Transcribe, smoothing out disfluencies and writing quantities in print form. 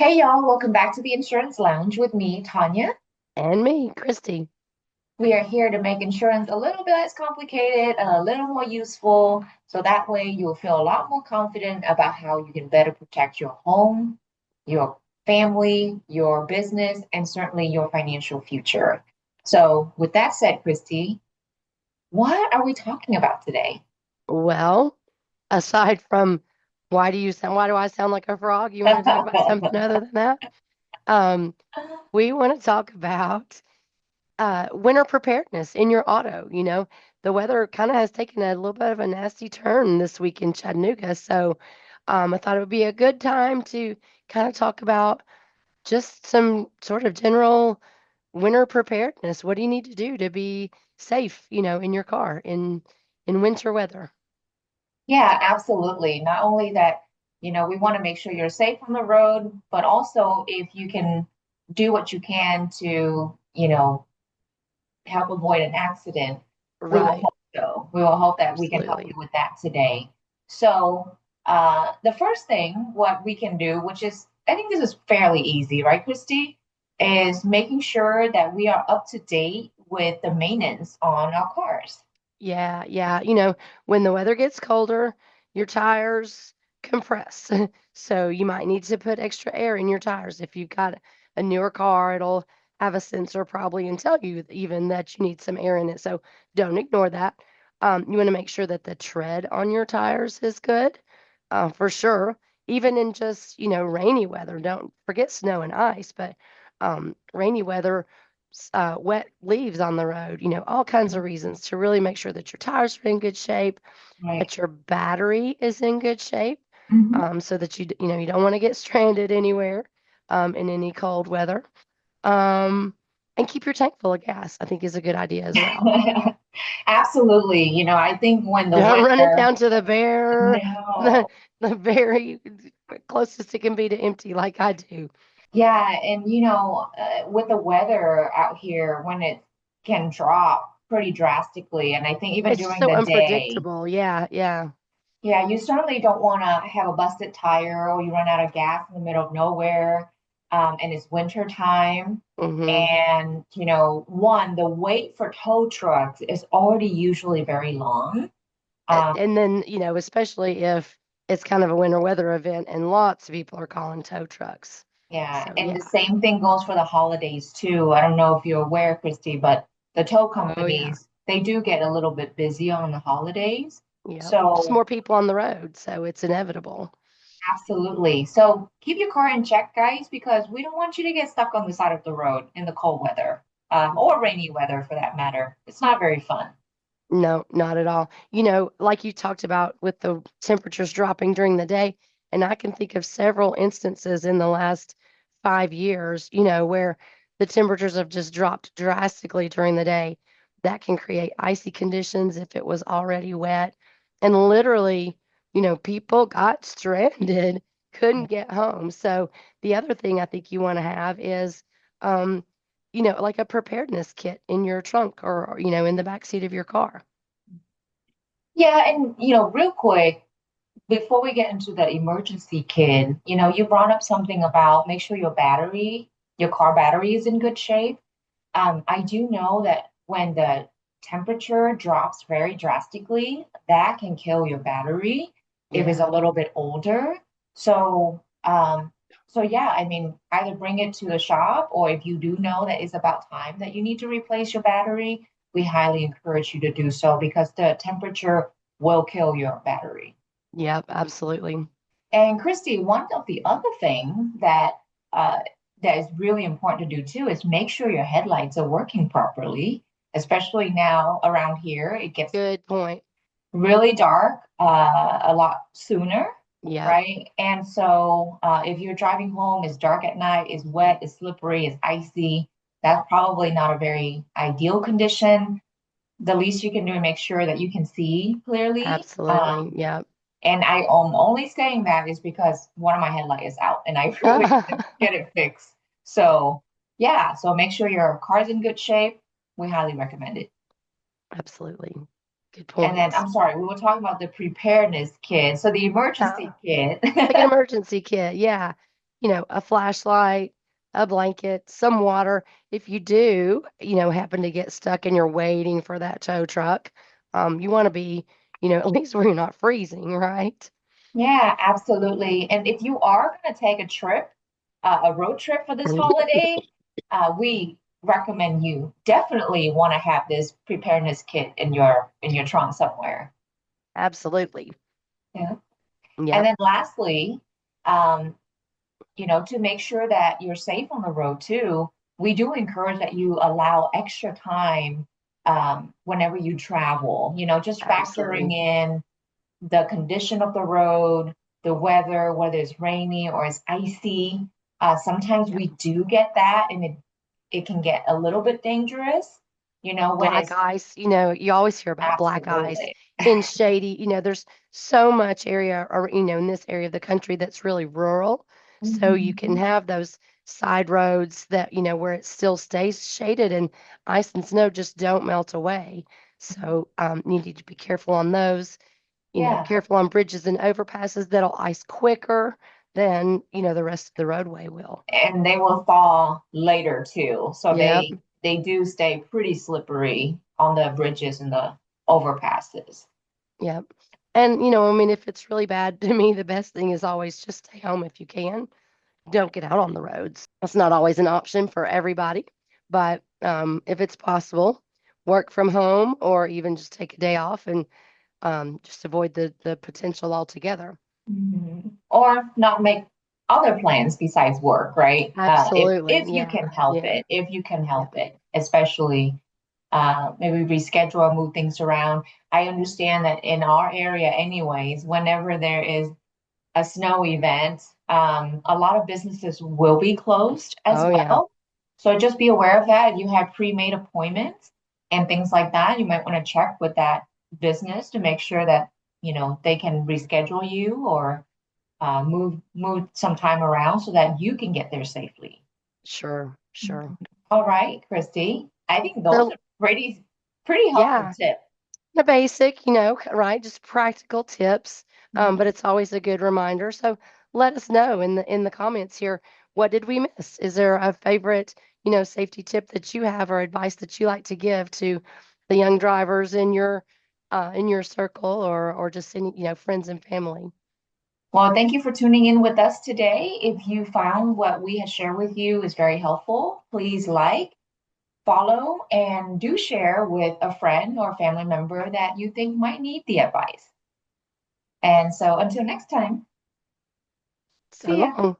Hey y'all, welcome back to the Insurance Lounge with me, Tanya. And me, Christy. We are here to make insurance a little bit less complicated and a little more useful, so that way you'll feel a lot more confident about how you can better protect your home, your family, your business, and certainly your financial future. So, with that said, Christy, what are we talking about today? Well, aside from why do I sound like a frog? You want to talk about something other than that? Um, we want to talk about winter preparedness in your auto. The weather kind of has taken a little bit of a nasty turn this week in Chattanooga. So I thought it would be a good time to kind of talk about just some sort of general winter preparedness. What do you need to do to be safe, in your car in winter weather? Yeah, absolutely. Not only that, we want to make sure you're safe on the road, but also if you can do what you can to, help avoid an accident, we will Right. hope so. We will hope that we can help Absolutely. you with that today. So, the first thing, what we can do, which is, I think this is fairly easy, right, Christy, is making sure that we are up to date with the maintenance on our cars. Yeah, yeah. When the weather gets colder, your tires compress. So you might need to put extra air in your tires. If you've got a newer car, it'll have a sensor probably and tell you even that you need some air in it. So don't ignore that. You want to make sure that the tread on your tires is good, for sure. Even in just, rainy weather. Don't forget snow and ice, but rainy weather wet leaves on the road, all kinds of reasons to really make sure that your tires are in good shape, Right. that your battery is in good shape, Mhm. so that you don't want to get stranded anywhere in any cold weather. Um, and keep your tank full of gas, I think is a good idea as well. Absolutely. I think when the Don't run it weather, down to the bare, the, no. the very closest it can be to empty, like I do. Yeah, and with the weather out here, when it can drop pretty drastically, and I think even It's during so the day, unpredictable. Yeah, yeah. yeah, you certainly don't want to have a busted tire or you run out of gas in the middle of nowhere, and it's winter time. hmm And, the wait for tow trucks is already usually very long. Um, And then, especially if it's kind of a winter weather event and lots of people are calling tow trucks. Yeah, So, and the yeah. same thing goes for the holidays too. I don't know if you're aware, Christy, but the tow Oh, yeah. companies, they do get a little bit busy on the holidays. Yep. Just So, more people on the road. So it's inevitable. absolutely. So, keep your car in check, guys, because we don't want you to get stuck on the side of the road in the cold weather, or rainy weather for that matter. It's not very fun. No, not at all. Like you talked about with the temperatures dropping during the day, and I can think of several instances in the last 5 years, where the temperatures have just dropped drastically during the day. That can create icy conditions if it was already wet. And literally, people got stranded, couldn't get home. So the other thing I think you want to have is, um, like a preparedness kit in your trunk or, in the back seat of your car. Yeah, and real quick, before we get into the emergency kit, you brought up something about make sure your car battery is in good shape. I do know that when the temperature drops very drastically, that can kill your battery if it's a Yeah. little bit older. So, yeah, I mean, either bring it to the shop, or if you do know that it's about time that you need to replace your battery, we highly encourage you to do so because the temperature will kill your battery. Yep, absolutely. And Christy, one of the other things uh, that is really important to do too is make sure your headlights are working properly, especially now around here. It gets Good point. really dark a lot sooner, Yep. right? And so if you're driving home, it's dark at night, it's wet, it's slippery, it's icy. That's probably not a very ideal condition. The least you can do is make sure that you can see clearly. Absolutely. Yep. And I am only saying that is because one of my headlight is out and I really need to get it fixed. So, yeah, so make sure your car's in good shape. We highly recommend it. Absolutely. Good And then points. I'm sorry, we were talking about the preparedness kit. So the Uh, emergency kit. like an emergency kit. Yeah. a flashlight, a blanket, some water. If you do, happen to get stuck and you're waiting for that tow truck, you want to be, at least where you're not freezing, right? Yeah, absolutely. And if you are going to take a trip, a road trip for this holiday, we recommend you definitely want to have this preparedness kit in your trunk somewhere. Absolutely. Yeah. And Yep. then lastly, um, to make sure that you're safe on the road too, we do encourage that you allow extra time whenever you travel, just factoring Absolutely. in the condition of the road, the weather, whether it's rainy or it's icy. Sometimes Yep. we do get that, and it can get a little bit dangerous, when Black it's ice, you always hear about black ice absolutely. in shady, there's so much area or, in this area of the country that's really rural. So you can Mhm. have those side roads that, where it still stays shaded and ice and snow just don't melt away. So you need to be careful on those, Yeah. careful on bridges and overpasses that'll ice quicker than, the rest of the roadway will. And they will thaw later too. So Yep. they do stay pretty slippery on the bridges and the overpasses. Yep. And, I mean, if it's really bad, to me, the best thing is always just stay home if you can. Don't get out on the roads. That's not always an option for everybody, but if it's possible, work from home or even just take a day off and just avoid the potential altogether. Mhm. Or not make other plans besides work, right? Absolutely. If you Yeah. can help Yeah. it, if you can Yeah. help it, especially maybe reschedule or move things around. I understand that in our area, anyways, whenever there is a snow event, a lot of businesses will be closed as Oh, yeah. well. So just be aware of that. If you have pre-made appointments and things like that, you might want to check with that business to make sure that, they can reschedule you or move some time around so that you can get there safely. Sure. Sure. All right, Christy. I think those So, are pretty helpful yeah. tips. The basic, right? Just practical tips. Mhm. But it's always a good reminder. So let us know in the comments here. What did we miss? Is there a favorite, safety tip that you have or advice that you like to give to the young drivers in your circle or just any, friends and family? Well, thank you for tuning in with us today. If you found what we had shared with you is very helpful, please like, follow, and do share with a friend or family member that you think might need the advice. And so until next time, So see ya. long.